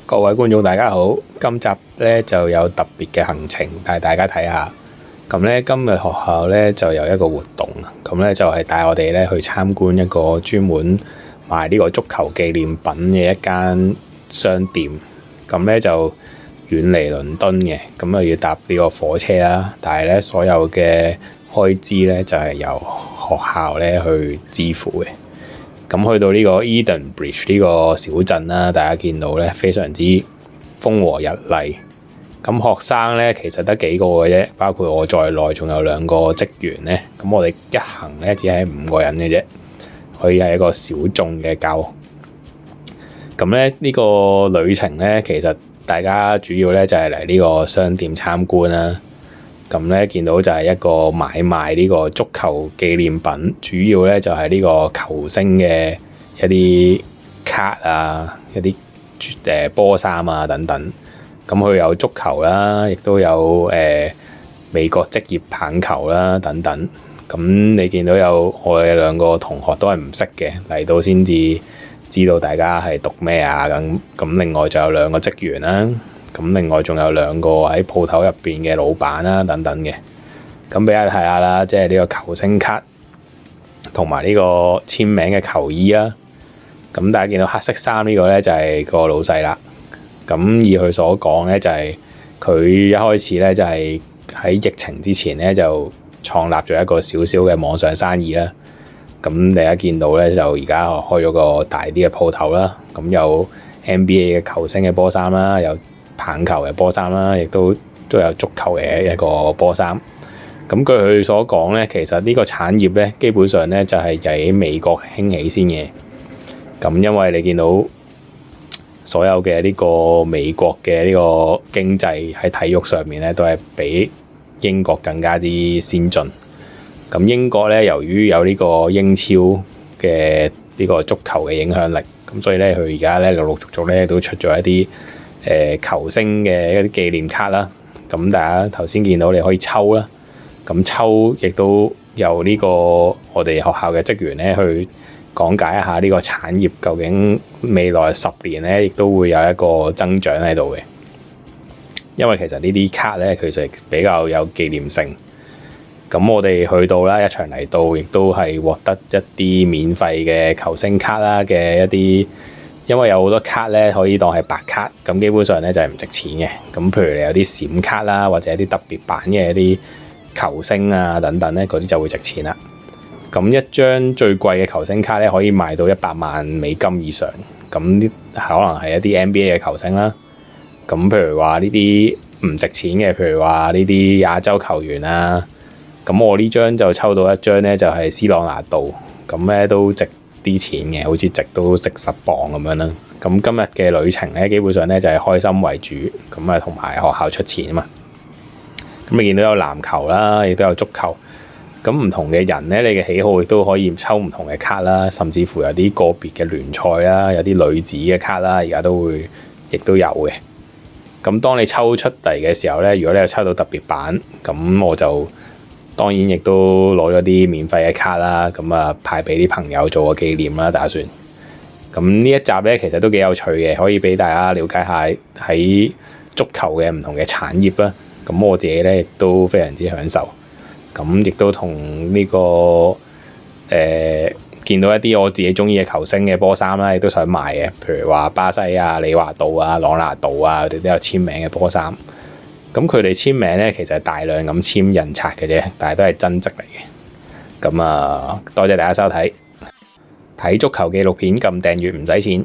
各位觀眾大家好，今集咧就有特別嘅行程帶大家睇下。咁咧今日學校咧就有一個活動，咁咧就係帶我哋咧去參觀一個專門賣呢個足球紀念品嘅一間商店。咁咧就遠離倫敦嘅，咁啊要搭呢個火車啦。但係咧所有嘅開支咧就係由學校咧去支付嘅。咁去到呢個 Edenbridge 呢個小鎮啦，大家見到咧非常之風和日麗。咁學生咧其實得幾個嘅啫，包括我在內，仲有2個職員咧。咁我哋一行咧只係5個人嘅啫，可以係一個小眾嘅教學。咁咧呢個旅程咧，其實大家主要咧就係嚟呢個商店參觀啦。咁咧見到就係一個買賣呢個足球紀念品，主要咧就係呢個球星嘅一啲卡啊，一啲波衫啊等等。咁佢有足球啦，亦都有美國職業棒球啦等等。咁你見到有我哋2個同學都係唔識嘅，嚟到先至知道大家係讀咩啊。咁另外就有2個職員啦。咁另外仲有2個喺鋪頭入邊嘅老闆啦，等等嘅。咁俾大家睇下啦，即係呢個球星卡同埋呢個簽名嘅球衣啦。咁大家見到黑色衫呢個咧就係個老細啦。咁以佢所講咧，就係佢一開始咧就係喺疫情之前咧就創立咗一個小小嘅網上生意啦。咁大家見到咧就而家開咗個大啲嘅鋪頭啦。咁有 NBA 嘅球星嘅波衫啦，有棒球嘅波衫啦，亦都有足球嘅一個波衫。咁據佢所講咧，其實呢個產業咧基本上咧就係喺美國興起先嘅。咁因為你見到所有嘅呢個美國嘅呢個經濟喺體育上面咧都係比英國更加之先進。咁英國咧由於有呢個英超嘅呢個足球嘅影響力，咁所以咧佢而家咧陸陸續續咧都出咗一啲球星嘅一啲紀念卡啦。咁大家頭先見到你可以抽啦，咁抽亦都由呢個我哋學校嘅職員咧去講解一下呢個產業究竟未來10年咧亦都會有一個增長喺度嘅。因為其實呢啲卡咧其實比較有紀念性。咁我哋去到啦，一場嚟到亦都係獲得一啲免費嘅球星卡啦嘅一啲。因為有好多卡咧可以當係白卡，咁基本上咧就係唔值錢嘅。咁譬如你有啲閃卡啦，或者一啲特別版嘅一啲球星啊等等咧，嗰啲就會值錢啦。咁一張最貴嘅球星卡咧可以賣到100萬美金以上。咁可能係一啲 NBA 嘅球星啦。咁譬如話呢啲唔值錢嘅，譬如話呢啲亞洲球員啊。咁我呢張就抽到一張咧，就係 C 朗拿度，咁咧都值啲錢嘅，好似值都值10磅咁樣啦。咁今日嘅旅程咧，基本上咧就係開心為主，咁啊同埋學校出錢啊嘛。咁你見到有籃球啦，亦都有足球。咁唔同嘅人咧，你嘅喜好亦都可以抽唔同嘅卡啦，甚至乎有啲個別嘅聯賽啦，有啲女子嘅卡啦，而家都會亦都有嘅。咁當你抽出嚟嘅時候咧，如果你有抽到特別版，咁我就當然亦都攞咗啲免費嘅卡啦，咁啊派俾啲朋友做個紀念啦，打算。咁呢一集咧其實都幾有趣嘅，可以俾大家了解下喺足球嘅唔同嘅產業啦。咁我自己咧亦都非常之享受。咁亦都同呢個見到一啲我自己中意嘅球星嘅波衫啦，亦都想買嘅。譬如話巴西啊、李華道啊、朗拿度啊，佢哋都有簽名嘅波衫。咁佢哋簽名咧，其實係大量咁簽印刷嘅啫，但係都係真跡嚟嘅。咁多謝大家收睇，睇足球紀錄片撳訂閱唔使錢。